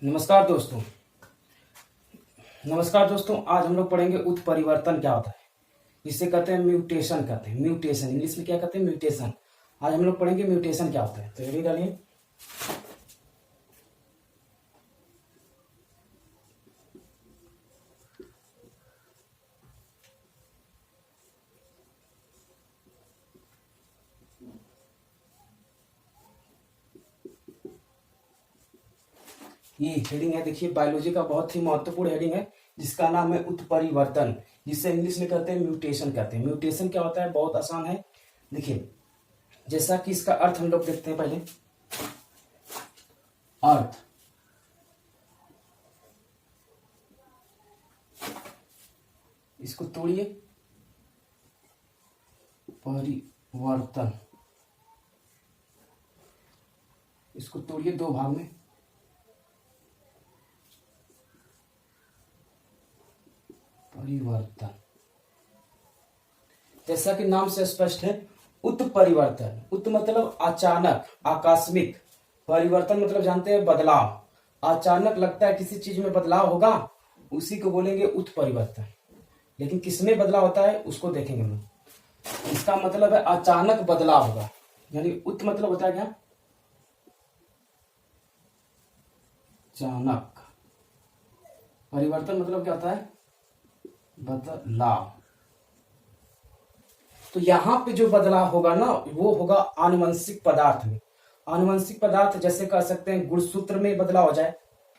नमस्कार दोस्तों। आज हम लोग पढ़ेंगे उत्परिवर्तन क्या होता है, जिसे कहते हैं म्यूटेशन कहते हैं। म्यूटेशन इंग्लिश में क्या कहते हैं? म्यूटेशन। आज हम लोग पढ़ेंगे म्यूटेशन क्या होता है। तो हेडिंग डालिए। ये हेडिंग है, देखिए बायोलॉजी का बहुत ही महत्वपूर्ण हेडिंग है, जिसका नाम है उत्परिवर्तन, जिसे इंग्लिश में कहते हैं म्यूटेशन कहते हैं। म्यूटेशन क्या होता है? बहुत आसान है। देखिए, जैसा कि इसका अर्थ हम लोग देखते हैं पहले। अर्थ, इसको तोड़िए। परिवर्तन, इसको तोड़िए दो भाग में। परिवर्तन, जैसा कि नाम से स्पष्ट है, उत्परिवर्तन। उत मतलब अचानक, आकस्मिक। परिवर्तन मतलब जानते हैं बदलाव। अचानक लगता है किसी चीज में बदलाव होगा, उसी को बोलेंगे उत्परिवर्तन। लेकिन किसमें बदलाव होता है उसको देखेंगे हम लोग। इसका मतलब है अचानक बदलाव होगा, यानी उत मतलब होता है क्या? अचानक। परिवर्तन मतलब क्या होता है? बदलाव। तो यहां पे जो बदलाव होगा ना, वो होगा आनुवंशिक पदार्थ में। आनुवंशिक पदार्थ जैसे कह सकते हैं गुणसूत्र में बदलाव हो जाए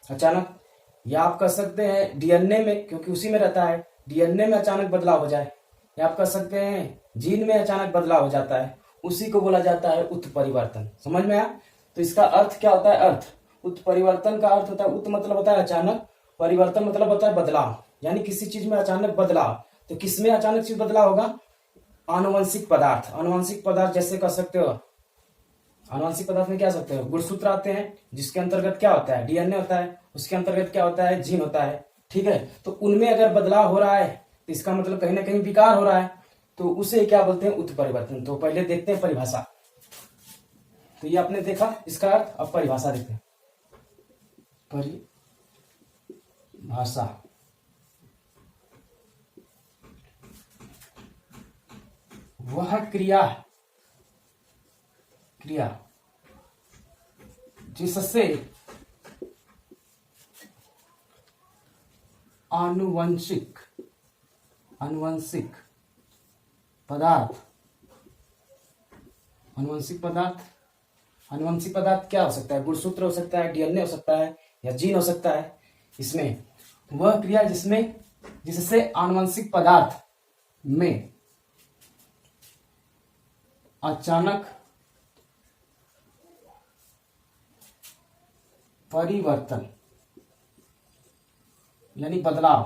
अचानक, या आप कह सकते हैं डीएनए में, क्योंकि उसी में रहता है, डीएनए में अचानक बदलाव हो जाए, या आप कह सकते हैं जीन में अचानक बदलाव हो जाता है, उसी को बोला जाता है उत्परिवर्तन। समझ में आया? तो इसका अर्थ क्या होता है? अर्थ, उत्परिवर्तन का अर्थ होता है, उत मतलब होता है अचानक, परिवर्तन मतलब होता है बदलाव, यानी किसी चीज में अचानक बदलाव। तो किसमें अचानक चीज बदलाव होगा? आनुवंशिक पदार्थ। आनुवंशिक पदार्थ जैसे कह सकते हो, आनुवंशिक पदार्थ में क्या सकते हो? गुणसूत्र आते हैं, जिसके अंतर्गत क्या होता है? डीएनए होता है, उसके अंतर्गत क्या होता है? जीन होता है। ठीक है, तो उनमें अगर बदलाव हो रहा है तो इसका मतलब कहीं ना कहीं विकार हो रहा है, तो उसे क्या बोलते हैं? उत्परिवर्तन। तो पहले देखते हैं परिभाषा। तो ये आपने देखा इसका अर्थ, अब परिभाषा देखते हैं। परिभाषा, वह क्रिया जिससे आनुवंशिक पदार्थ क्या हो सकता है? गुणसूत्र हो सकता है, डीएनए हो सकता है, या जीन हो सकता है। इसमें वह क्रिया जिससे आनुवंशिक पदार्थ में अचानक परिवर्तन यानी बदलाव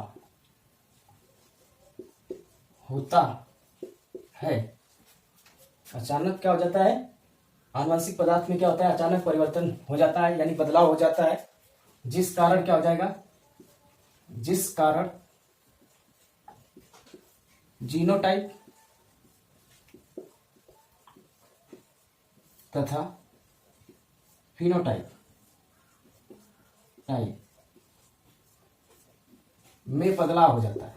होता है। अचानक क्या हो जाता है? आनुवंशिक पदार्थ में क्या होता है? अचानक परिवर्तन हो जाता है, यानी बदलाव हो जाता है, जिस कारण क्या हो जाएगा? जिस कारण जीनोटाइप तथा फिनोटाइप में बदलाव हो जाता है,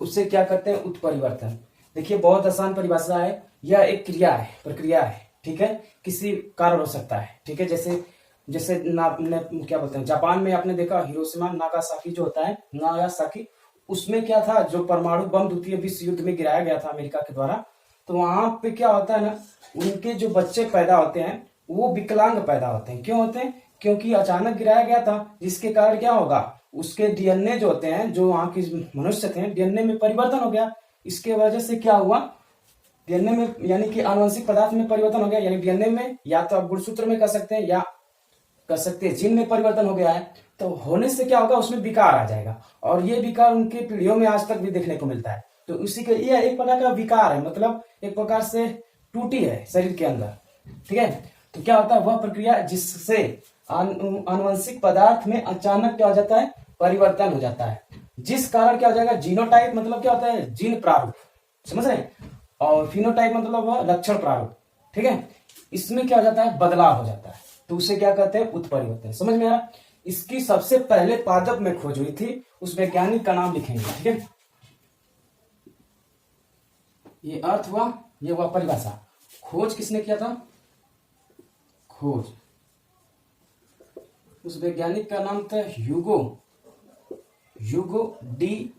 उससे क्या करते हैं? उत्परिवर्तन। देखिए, बहुत आसान परिभाषा है। यह एक क्रिया है, प्रक्रिया है। ठीक है, किसी कारण हो सकता है। ठीक है, जैसे जैसे क्या बोलते हैं, जापान में आपने देखा हिरोशिमा नागासाकी जो होता है, नागासाकी, उसमें क्या था? जो परमाणु बम द्वितीय विश्व युद्ध में गिराया गया था अमेरिका के द्वारा, तो वहां पे क्या होता है ना, उनके जो बच्चे पैदा होते हैं वो विकलांग पैदा होते हैं। क्यों होते हैं? क्योंकि अचानक गिराया गया था, जिसके कारण क्या होगा? उसके डीएनए जो होते हैं, जो वहां के मनुष्य थे, डीएनए में परिवर्तन हो गया। इसके वजह से क्या हुआ? डीएनए में, यानी कि आनुवंशिक पदार्थ में परिवर्तन हो गया, यानी डीएनए में, या तो आप गुणसूत्र में कर सकते हैं, या कर सकते हैं जीन में परिवर्तन हो गया है। तो होने से क्या होगा? उसमें विकार आ जाएगा, और ये विकार उनके पीढ़ियों में आज तक भी देखने को मिलता है। तो उसी का ये एक प्रकार का विकार है, मतलब एक प्रकार से टूटी है शरीर के अंदर। ठीक है, तो क्या होता है? वह प्रक्रिया जिससे आनुवंशिक पदार्थ में अचानक क्या हो जाता है? परिवर्तन हो जाता है, जिस कारण क्या हो जाएगा? जीनोटाइप मतलब क्या होता है? जीन प्रारूप। समझ रहे हैं? और फिनोटाइप मतलब हुआ लक्षण प्रारूप, ठीक है। इसमें क्या हो जाता है, बदलाव हो जाता है, तो उसे क्या कहते हैं, उत्परिवर्तन। समझ में आया। इसकी सबसे पहले पादप में खोज हुई थी, उस वैज्ञानिक का नाम लिखेंगे, ठीक है। ये अर्थ हुआ, ये हुआ परिभाषा। खोज किसने किया था, खोज, उस वैज्ञानिक का नाम था ह्यूगो डी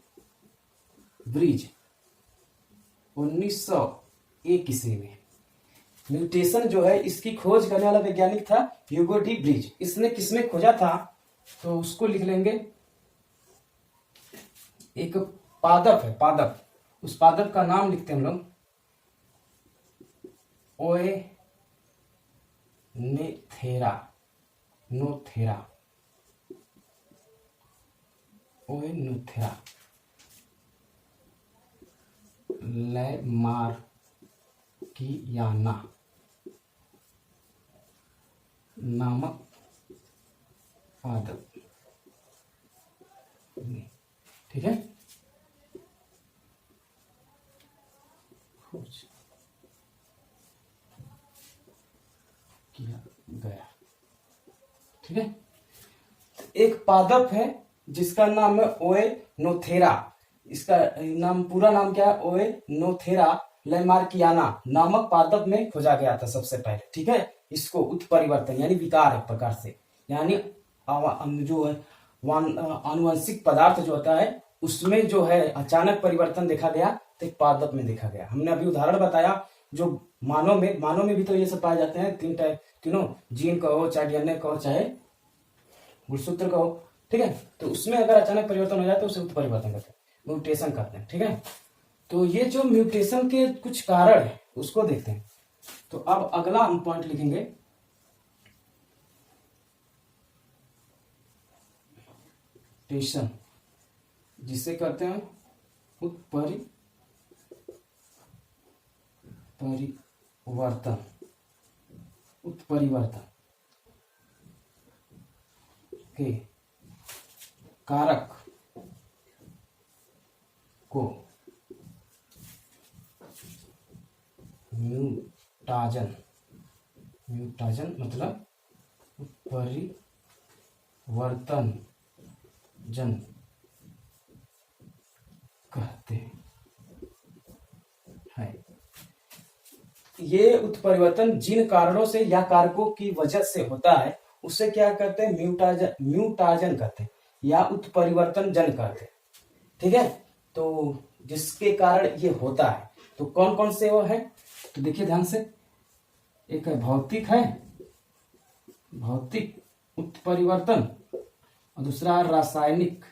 ब्रिज, 1901 ईस्वी में। म्यूटेशन जो है इसकी खोज करने वाला वैज्ञानिक था ह्यूगो डी ब्रिज। इसने किसमें खोजा था, तो उसको लिख लेंगे, एक पादप है, पादप, उस पादप का नाम लिखते हैं हम लोग ओएनेथेरा, नोथेरा, ओएनोथेरा लैमार्कियाना नामक पादप, ठीक है। खोज किया गया, ठीक है। एक पादप है जिसका नाम है ओएनोथेरा, इसका नाम, पूरा नाम क्या है, ओएनोथेरा लैमार्कियाना नामक पादप में खोजा गया था सबसे पहले, ठीक है। इसको उत्परिवर्तन यानी विकार एक प्रकार से, यानी जो है आनुवंशिक पदार्थ जो होता है उसमें जो है अचानक परिवर्तन देखा गया, तो एक पादप में देखा गया। हमने अभी उदाहरण बताया, जो मानव में भी तो ये सब पाए जाते हैं, तीनों जीन कहो, चाहे डीएनए कहो, चाहे गुणसूत्र कहो, ठीक है। तो उसमें अगर अचानक परिवर्तन हो जाए तो उसे उत्परिवर्तन कहते हैं, म्यूटेशन कहते हैं, ठीक है। तो ये जो म्यूटेशन के कुछ कारण है उसको देखते हैं। तो अब अगला हम पॉइंट लिखेंगे, म्यूटेशन जिसे कहते हैं उत्परिवर्तन के कारक को म्यूटाजन मतलब उत्परिवर्तन जन कहते हैं। ये उत्परिवर्तन जिन कारणों से या कारकों की वजह से होता है उसे क्या कहते हैं, म्यूटाजन कहते हैं या उत्परिवर्तन जन कहते हैं, ठीक है। तो जिसके कारण ये होता है, तो कौन कौन से वो है, तो देखिए ध्यान से, एक है भौतिक उत्परिवर्तन और दूसरा रासायनिक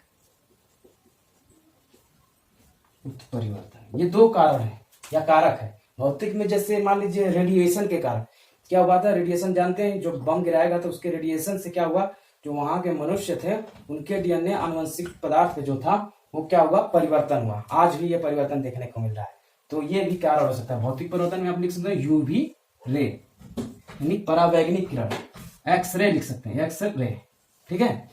उत्परिवर्तन। ये दो कारण है या कारक है। भौतिक में जैसे मान लीजिए रेडिएशन के कारण क्या हुआ था, रेडिएशन जानते हैं, जो बम गिराएगा तो उसके रेडिएशन से क्या हुआ, जो वहां के मनुष्य थे उनके डीएनए आनुवंशिक पदार्थ जो था वो क्या हुआ, परिवर्तन हुआ। आज भी ये परिवर्तन देखने को मिल रहा है। तो ये भी कारण हो सकता है। भौतिक परिवर्तन में आप लिख सकते हैं यूवी रे यानी परावैंगनिक किरण, एक्स रे लिख सकते हैं, एक्स रे, ठीक है।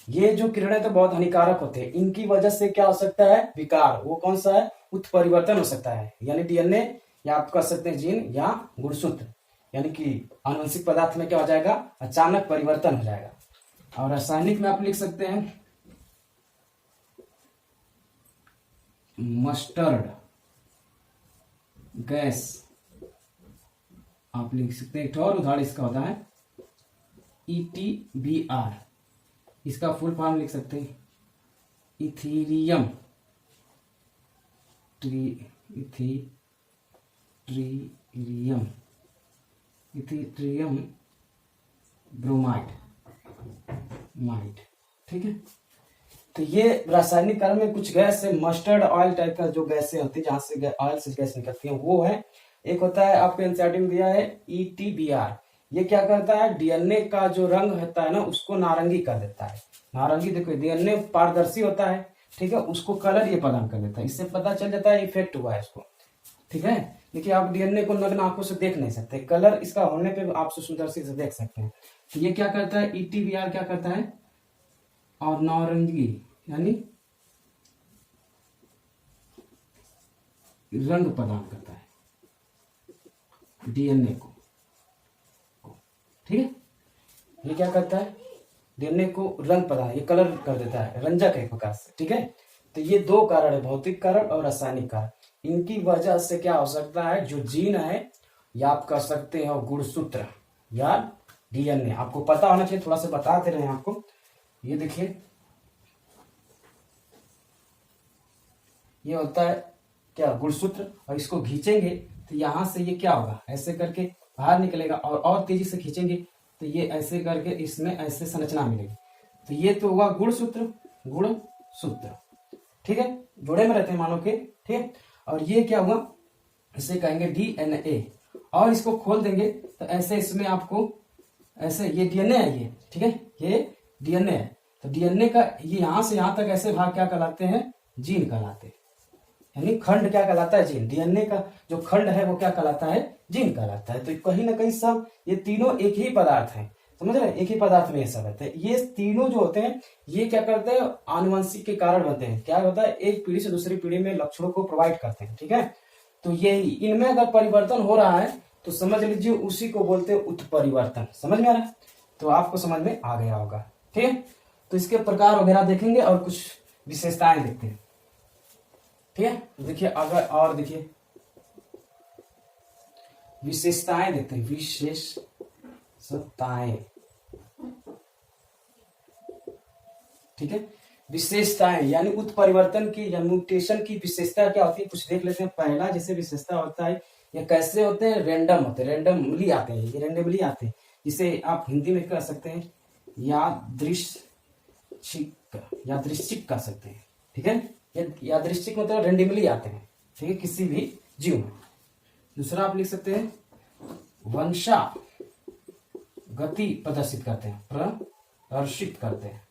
ये जो किरणें तो बहुत हानिकारक होते हैं, इनकी वजह से क्या हो सकता है, विकार। वो कौन सा है, उत्परिवर्तन हो सकता है, यानी डीएनए या आप कह सकते हैं जीन या गुणसूत्र, यानी कि आनुवंशिक पदार्थ में क्या हो जाएगा, अचानक परिवर्तन हो जाएगा। और रासायनिक में आप लिख सकते हैं मस्टर्ड गैस, आप लिख सकते हैं। एक और उदाहरण इसका होता है ETBR, इसका फुल फॉर्म लिख सकते हैं इथीरियम ब्रोमाइड, ठीक है। तो ये रासायनिक कारण में कुछ गैस है, मस्टर्ड ऑयल टाइप का जो गैसें होती है, जहां से ऑयल से गैस निकलती है, वो है। एक होता है आपको एनसीईआरटी में दिया है ETBR, ये क्या करता है, डीएनए का जो रंग होता है ना उसको नारंगी कर देता है। नारंगी, देखो डीएनए पारदर्शी होता है, ठीक है, उसको कलर ये प्रदान कर देता है। इससे पता चल जाता है इफेक्ट हुआ है इसको, ठीक है। देखिए आप डीएनए को नग्न आंखों से देख नहीं सकते, कलर इसका होने पे आप सूक्ष्मदर्शी से देख सकते हैं। तो ये क्या करता है, ETBR क्या करता है, और नारंगी यानी रंग प्रदान करता है, डीएनए को, ठीक है। ये क्या करता है, डीएनए को रंग प्रदान, ये कलर कर देता है, रंजक है एक प्रकार से, ठीक है। तो ये दो कारण है, भौतिक कारण और रासायनिक कारण। इनकी वजह से क्या हो सकता है, जो जीन है या आप कह सकते हो गुणसूत्र या डीएनए, आपको पता होना चाहिए, थोड़ा सा बताते रहे आपको। ये देखिए, ये होता है क्या, गुणसूत्र, और इसको खींचेंगे तो यहां से ये क्या होगा, ऐसे करके बाहर निकलेगा, और तेजी से खींचेंगे तो ये ऐसे करके इसमें ऐसे संरचना मिलेगी। तो ये तो हुआ गुणसूत्र, गुणसूत्र, ठीक है, जोड़े में रहते हैं मानो के, ठीक है। और ये क्या हुआ, इसे कहेंगे डीएनए, और इसको खोल देंगे तो ऐसे इसमें आपको ऐसे, ये डीएनए है ये, ठीक है, ये डीएनए है। तो डीएनए का ये यहां से यहां तक ऐसे भाग क्या कहलाते हैं, जीन कहलाते हैं, यानी खंड क्या कहलाता है, जीन। डीएनए का जो खंड है वो क्या कहलाता है, जीन कहलाता है। तो कहीं ना कहीं सब ये तीनों एक ही पदार्थ हैं, समझ रहे हैं, एक ही पदार्थ में ये सब रहते हैं। ये तीनों जो होते हैं ये क्या करते हैं, आनुवंशिक के कारण बनते हैं। क्या होता है, एक पीढ़ी से दूसरी पीढ़ी में लक्षणों को प्रोवाइड करते हैं, ठीक है। तो ये इनमें अगर परिवर्तन हो रहा है तो समझ लीजिए उसी को बोलते हैं उत्परिवर्तन। समझ में आ रहा है, तो आपको समझ में आ गया होगा, ठीक है। तो इसके प्रकार वगैरह देखेंगे और कुछ विशेषताएं देखते हैं, ठीक है। देखिए अगर और देखिए विशेषताएं देखते हैं, विशेषताएं, ठीक है। विशेषताएं यानी उत्परिवर्तन की या म्यूटेशन की विशेषता क्या होती है, कुछ देख लेते हैं। पहला जैसे विशेषता होता है, ये कैसे होते हैं, रैंडम होते हैं, रैंडमली आते हैं, ये रैंडमली आते हैं। जिसे आप हिंदी में कह सकते हैं यादृच्छिक कह सकते हैं, ठीक है। यादृच्छिक मतलब रैंडमली आते हैं, ठीक है, किसी भी जीव में। दूसरा आप लिख सकते हैं वंशा गति प्रदर्शित करते हैं, प्रदर्शित करते हैं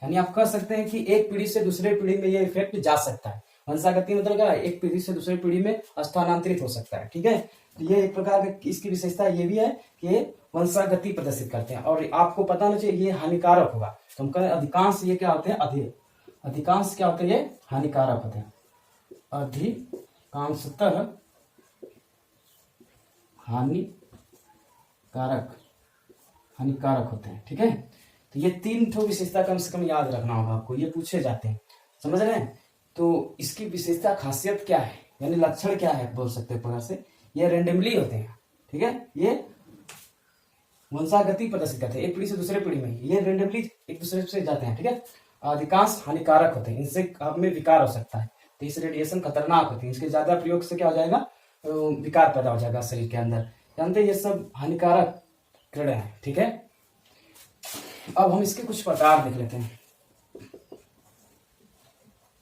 यानी आप कह सकते हैं कि एक पीढ़ी से दूसरे पीढ़ी में ये इफेक्ट जा सकता है। वंशागति मतलब क्या, एक पीढ़ी से दूसरे पीढ़ी में स्थानांतरित हो सकता है, ठीक है। तो ये एक प्रकार की इसकी विशेषता ये भी है कि ये वंशागति प्रदर्शित करते हैं। और आपको पता होना चाहिए ये हानिकारक होगा। तो हम कहें अधिकांश ये क्या होते हैं, अधिकांश क्या होते हैं, ये हानिकारक होते हैं, अधिकांशतः हानिकारक होते हैं, ठीक है। तो ये तीन ठो विशेषता कम से कम याद रखना होगा आपको, ये पूछे जाते हैं, समझ रहे हैं। तो इसकी विशेषता खासियत क्या है, यानी लक्षण क्या है बोल सकते हैं प्रकार से, ये रैंडमली होते हैं, ठीक है। ये वंशागति प्रदर्शित करते हैं एक पीढ़ी से दूसरे पीढ़ी में, ये रैंडमली एक दूसरे से जाते हैं, ठीक है। अधिकांश हानिकारक होते हैं, इनसे आप में विकार हो सकता है। तो इस रेडिएशन खतरनाक होती है, इसके ज्यादा प्रयोग से क्या हो जाएगा, विकार पैदा हो जाएगा शरीर के अंदर। जानते हैं ये सब हानिकारक किरण है, ठीक है। अब हम इसके कुछ प्रकार देख लेते हैं।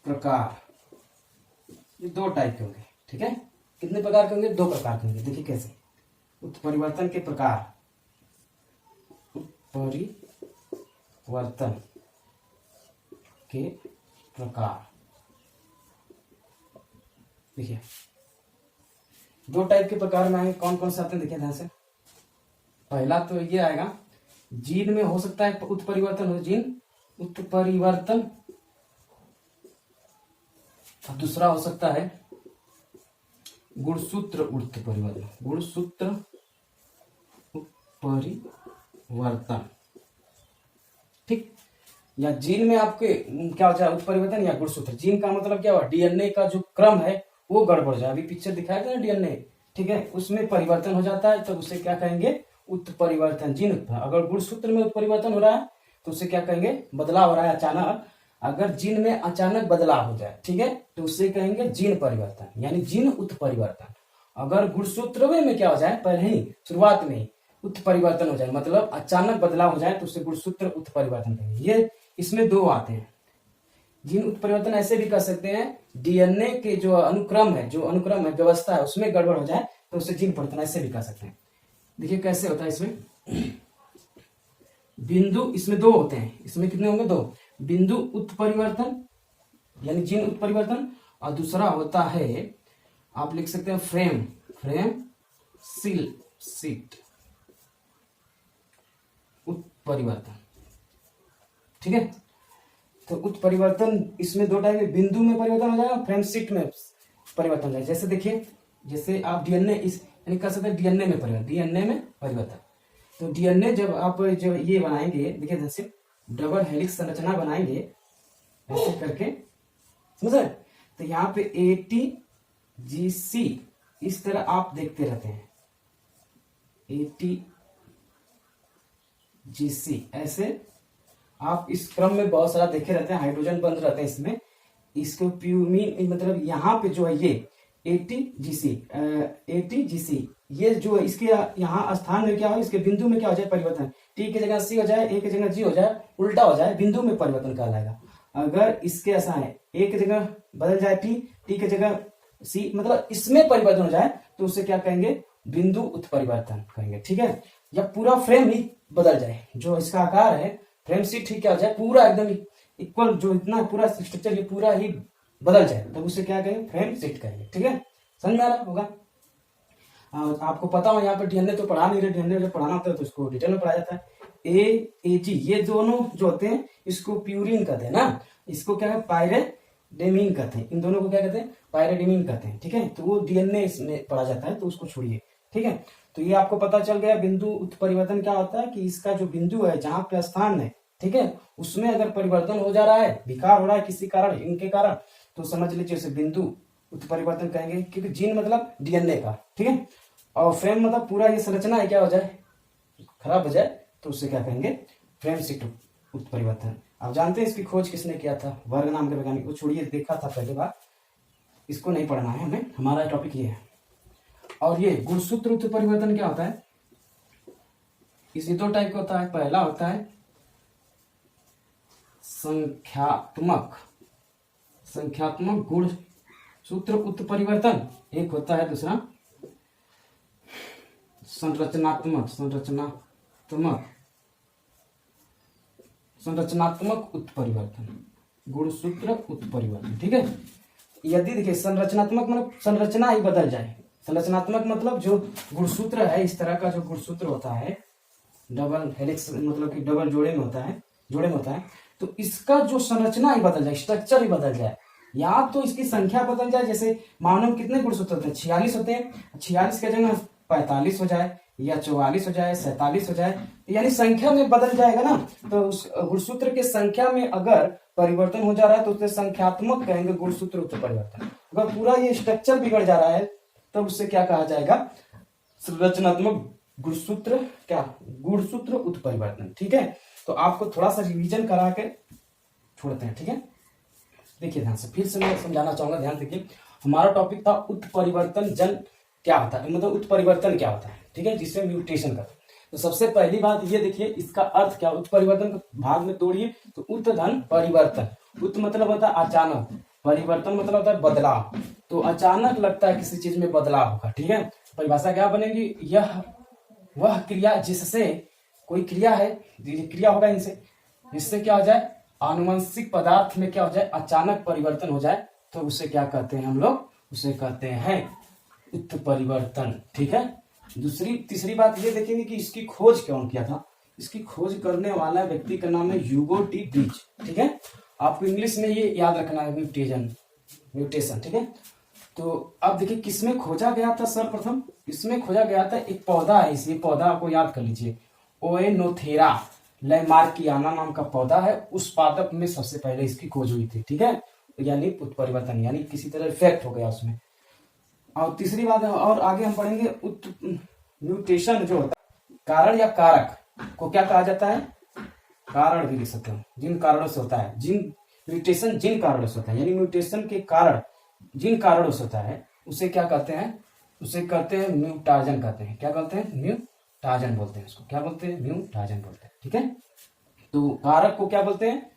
प्रकार, ये दो टाइप के होंगे, ठीक है। कितने प्रकार के होंगे, दो प्रकार के होंगे। देखिए कैसे, उत्परिवर्तन के प्रकार, उत्परिवर्तन के प्रकार। देखिए दो टाइप के प्रकार में आएंगे, कौन कौन से आते हैं देखिए ध्यान से। पहला तो ये आएगा, जीन में हो सकता है उत्परिवर्तन हो, जीन उत्परिवर्तन। दूसरा हो सकता है गुणसूत्र उत्परिवर्तन, गुणसूत्र उत्परिवर्तन, ठीक। या जीन में आपके क्या हो जाए उत्परिवर्तन या गुणसूत्र। जीन का मतलब क्या हुआ, डीएनए का जो क्रम है वो गड़बड़ जाए। अभी पिक्चर दिखाया था ना डीएनए, ठीक है, उसमें परिवर्तन हो जाता है तो उसे क्या कहेंगे, उत्परिवर्तन। जीन अगर गुणसूत्र में उत्परिवर्तन हो रहा है तो उसे क्या कहेंगे, बदलाव हो रहा है अचानक। अगर जीन में अचानक बदलाव हो जाए, ठीक है, तो उसे कहेंगे जीन परिवर्तन, यानी जीन उत्परिवर्तन। अगर गुणसूत्र में क्या हो जाए, पहले ही शुरुआत में उत्परिवर्तन हो जाए, मतलब अचानक बदलाव हो जाए, तो उसे गुणसूत्र उत्परिवर्तन कहेंगे। ये इसमें दो आते हैं। जीन उत्परिवर्तन ऐसे भी कर सकते हैं, डीएनए के जो अनुक्रम है व्यवस्था है उसमें गड़बड़ हो जाए तो उसे जीन परिवर्तन ऐसे भी कर सकते हैं। देखिए कैसे होता है इसमें, बिंदु, इसमें दो होते हैं, इसमें कितने होंगे, दो। बिंदु उत्परिवर्तन यानी जीन उत्परिवर्तन, और दूसरा होता है आप लिख सकते हैं फ्रेम सीट उत्परिवर्तन, ठीक है। तो उत्परिवर्तन इसमें दो टाइप के, बिंदु में परिवर्तन हो जाएगा, फ्रेम सीट में परिवर्तन है। जैसे देखिए, जैसे आप डीएनए इस यानी कर सकते हैं डीएनए में परिवर्तन, डीएनए में परिवर्तन। तो डीएनए जब आप जो ये बनाएंगे, देखिए जैसे डबल हेलिक्स संरचना बनाएंगे ऐसे करके, समझे? तो यहाँ पे ATGC इस तरह आप देखते रहते हैं, ATGC ऐसे आप इस क्रम में बहुत सारा देखे रहते हैं, हाइड्रोजन बंद रहते हैं इसमें। इसको प्यूमिन मतलब यहाँ पे जो है ये ATGC ये जो है इसके यहाँ स्थान में क्या हो, इसके बिंदु में क्या हो जाए परिवर्तन, T की जगह C हो जाए, A की जगह G हो जाए, उल्टा हो जाए, बिंदु में परिवर्तन कहलाएगा। अगर इसके ऐसा है A की जगह बदल जाए T की जगह C, मतलब इसमें परिवर्तन हो जाए तो उसे क्या कहेंगे, बिंदु उत्परिवर्तन कहेंगे, ठीक है। या पूरा फ्रेम ही बदल जाए, जो इसका आकार है फ्रेम सीट ठीक क्या हो जाए, पूरा एकदम इक्वल, जो इतना पूरा स्ट्रक्चर ये पूरा ही बदल जाए, तब उसे क्या कहेंगे, फ्रेम सीट कहेंगे, ठीक है। समझ में आ रहा होगा? आपको पता हो, यहाँ पे डीएनए तो पढ़ा नहीं रहे, डीएनए जब पढ़ाना होता है तो इसको डिटेल में पढ़ाया जाता है। AG ये दोनों जो होते हैं इसको प्यूरिन कहते हैं ना, इसको क्या है, पायरेडेमिन कहते हैं, इन दोनों को क्या कहते हैं, पायरेडेमिन कहते हैं, ठीक है। तो वो डीएनए इसमें पढ़ा जाता है, तो उसको छोड़िए, ठीक है। तो ये आपको पता चल गया बिंदु उत्परिवर्तन क्या होता है, कि इसका जो बिंदु है जहां पे स्थान है, ठीक है, उसमें अगर परिवर्तन हो जा रहा है, विकार हो रहा है किसी कारण, इनके कारण, तो समझ लीजिए उसे बिंदु उत्परिवर्तन कहेंगे, क्योंकि जीन मतलब डीएनए का, ठीक है, और फ्रेम मतलब पूरा ये संरचना है क्या हो जाए, खराब हो जाए, तो उससे क्या कहेंगे, फ्रेम सीट उत्परिवर्तन। आप जानते हैं इसकी खोज किसने किया था, वर्ग नाम के वैज्ञानिक, वो छोड़िए, देखा था पहले बार, इसको नहीं पढ़ना है हमें, हमारा टॉपिक ये है। और ये गुणसूत्र उत्परिवर्तन क्या होता है, इसी दो टाइप का होता है। पहला होता है संख्यात्मक गुण सूत्र उत्परिवर्तन, एक होता है दूसरा संरचनात्मक उत्परिवर्तन, गुणसूत्र उत्परिवर्तन, ठीक है। यदि देखिए संरचनात्मक मतलब संरचना ही बदल जाए, संरचनात्मक मतलब जो गुणसूत्र है, इस तरह का जो गुणसूत्र होता है, डबल हेलिक्स मतलब कि डबल जोड़े में होता है, तो इसका जो संरचना ही बदल जाए, स्ट्रक्चर ही बदल जाए, या तो इसकी संख्या बदल जाए, जैसे मानव कितने गुणसूत्र होते हैं, 46 होते हैं, 46 के जगह 45 हो जाए, या 44 हो जाए, 47 हो जाए, यानी संख्या में बदल जाएगा ना। तो उस गुणसूत्र के संख्या में अगर परिवर्तन हो जा रहा है तो उसे संख्यात्मक कहेंगे, गुणसूत्र उत्परिवर्तन। अगर पूरा ये स्ट्रक्चर बिगड़ जा रहा है तब उससे क्या कहा जाएगा, संरचनात्मक गुणसूत्र उत्परिवर्तन, ठीक है। तो आपको थोड़ा सा रिवीजन करा के छोड़ते हैं, ठीक है। देखिए ध्यान से, फिर से मैं समझाना चाहूंगा, ध्यान देखिए। हमारा टॉपिक था उत्परिवर्तन जन क्या होता है, मतलब उत्परिवर्तन क्या होता है, ठीक है, जिससे म्यूटेशन का। तो सबसे पहली बात ये देखिए, इसका अर्थ क्या, उत्परिवर्तन को भाग में तोड़िए, तो उत धन परिवर्तन, उत मतलब होता है अचानक, परिवर्तन मतलब होता है बदलाव, तो अचानक लगता है किसी चीज में बदलाव होगा, ठीक है। परिभाषा क्या बनेगी, यह वह क्रिया जिससे, कोई क्रिया है, क्रिया होगा इनसे, जिससे क्या हो जाए, आनुवंशिक पदार्थ में क्या हो जाए, अचानक परिवर्तन हो जाए, तो उसे क्या कहते हैं हम लोग, उसे कहते हैं उत्परिवर्तन, ठीक है। तीसरी बात ये देखेंगे कि इसकी खोज कौन किया था। इसकी खोज करने वाला व्यक्ति का नाम है ह्यूगो टी ब्रिज, ठीक है। आपको इंग्लिश में ये याद रखना है, म्यूटेशन, ठीक है। तो अब देखिए किसमें खोजा गया था, सर्वप्रथम इसमें खोजा गया था, एक पौधा है, इसी पौधा आपको याद कर लीजिए, ओएनोथेरा लैमार्कियाना नाम का पौधा है, उस पादप में सबसे पहले इसकी खोज हुई थी, ठीक है। यानी उत्परिवर्तन, यानी किसी तरह इफेक्ट हो गया उसमें। और तीसरी बात है, और आगे हम पढ़ेंगे म्यूटेशन जो होता है, कारण या कारक को क्या कहा जाता है, कारण भी लिख सकते हैं, जिन कारणों से होता है, म्यूटेशन जिन कारणों से होता है, यानी म्यूटेशन के कारण जिन कारणों से होता है उसे क्या कहते हैं, उसे कहते हैं म्यूटाजन कहते हैं, क्या कहते हैं, म्यूटाजन बोलते हैं उसको, क्या बोलते हैं, म्यूटाजन बोलते हैं, ठीक है। तो कारक को क्या बोलते हैं,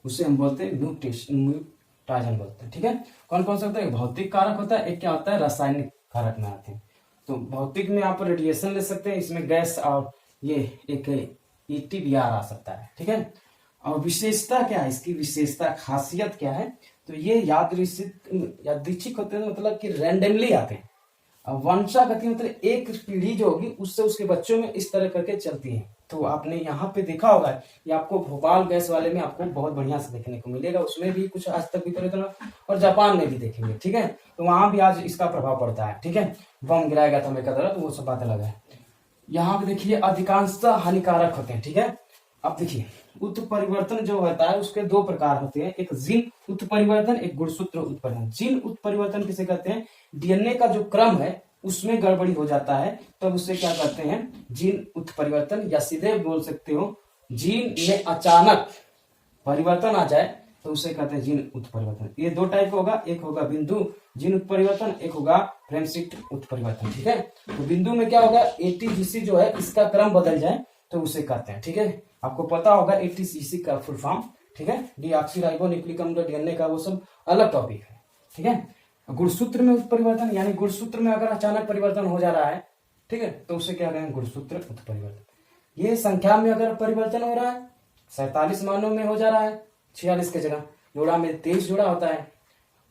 उसे हम बोलते हैं म्यूटाजन बोलते हैं, ठीक है। कौन कौन सा होता है, भौतिक कारक होता है, एक क्या होता है, रासायनिक कारक में आते हैं। तो भौतिक में आप रेडिएशन ले सकते हैं, इसमें गैस और ये एक ETBR आ सकता है, ठीक है। और विशेषता क्या है, इसकी विशेषता खासियत क्या है, तो ये यादृच्छिक होते हैं, मतलब कि रैंडमली आते हैं। अब वंशागति मतलब एक पीढ़ी जो होगी उससे उसके बच्चों में इस तरह करके चलती है, तो आपने यहाँ पे देखा होगा, ये आपको भोपाल गैस वाले में आपको बहुत बढ़िया से देखने को मिलेगा, उसमें भी कुछ आज तक विपरीत और जापान में भी देखेंगे, ठीक है। तो वहां भी आज इसका प्रभाव पड़ता है, ठीक है। बम गिराया गया था अमेरिका द्वारा, तो वो सब बात अलग है। यहाँ पे देखिए अधिकांशतः हानिकारक होते हैं, ठीक है। अब देखिए उत्परिवर्तन जो होता है उसके दो प्रकार होते हैं, एक जीन उत्परिवर्तन, एक गुणसूत्र उत्परिवर्तन। जीन उत्परिवर्तन किसे कहते हैं, डीएनए का जो क्रम है उसमें गड़बड़ी हो जाता है, तब तो उससे क्या कहते हैं, जीन उत्परिवर्तन, या सीधे बोल सकते हो जीन में अचानक परिवर्तन आ जाए तो उसे कहते हैं जीन उत्परिवर्तन। ये दो टाइप का होगा, एक होगा बिंदु जीन उत्परिवर्तन, एक होगा फ्रेम शिफ्ट उत्परिवर्तन, ठीक है। तो बिंदु में क्या होगा, एटीजीसी जो है इसका क्रम बदल जाए तो उसे कहते हैं, ठीक है। आपको पता होगा एटीजीसी का फुल फॉर्म, ठीक है, डीऑक्सीराइबोन्यूक्लिक अम्ल डीएनए का, वो सब अलग टॉपिक है, ठीक है। गुणसूत्र में उत्परिवर्तन, यानी गुणसूत्र में अगर अचानक परिवर्तन हो जा रहा है, ठीक है, तो उसे क्या कहेंगे, गुणसूत्र उत्परिवर्तन। ये संख्या में अगर परिवर्तन हो रहा है, 47 मानों में हो जा रहा है 46 के जगह, जोड़ा में 23 जोड़ा होता है,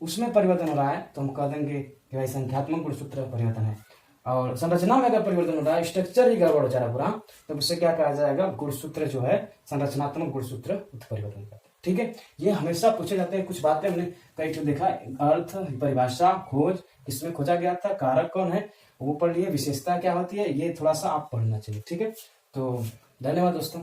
उसमें परिवर्तन हो रहा है तो हम कह देंगे कि भाई संख्यात्मक गुणसूत्र परिवर्तन है। और संरचना में अगर परिवर्तन हो रहा है, स्ट्रक्चर ही गड़बड़ हो जा रहा है पूरा, तो उससे क्या कहा जाएगा, गुणसूत्र जो है संरचनात्मक गुणसूत्र उत्परिवर्तन करते हैं, ठीक है। ये हमेशा पूछे जाते हैं, कुछ बातें हमने कई तो देखा, अर्थ, परिभाषा, खोज, किसमें खोजा गया था, कारक कौन है वो पढ़ लिए, विशेषता क्या होती है, ये थोड़ा सा आप पढ़ना चाहिए, ठीक है। तो धन्यवाद दोस्तों।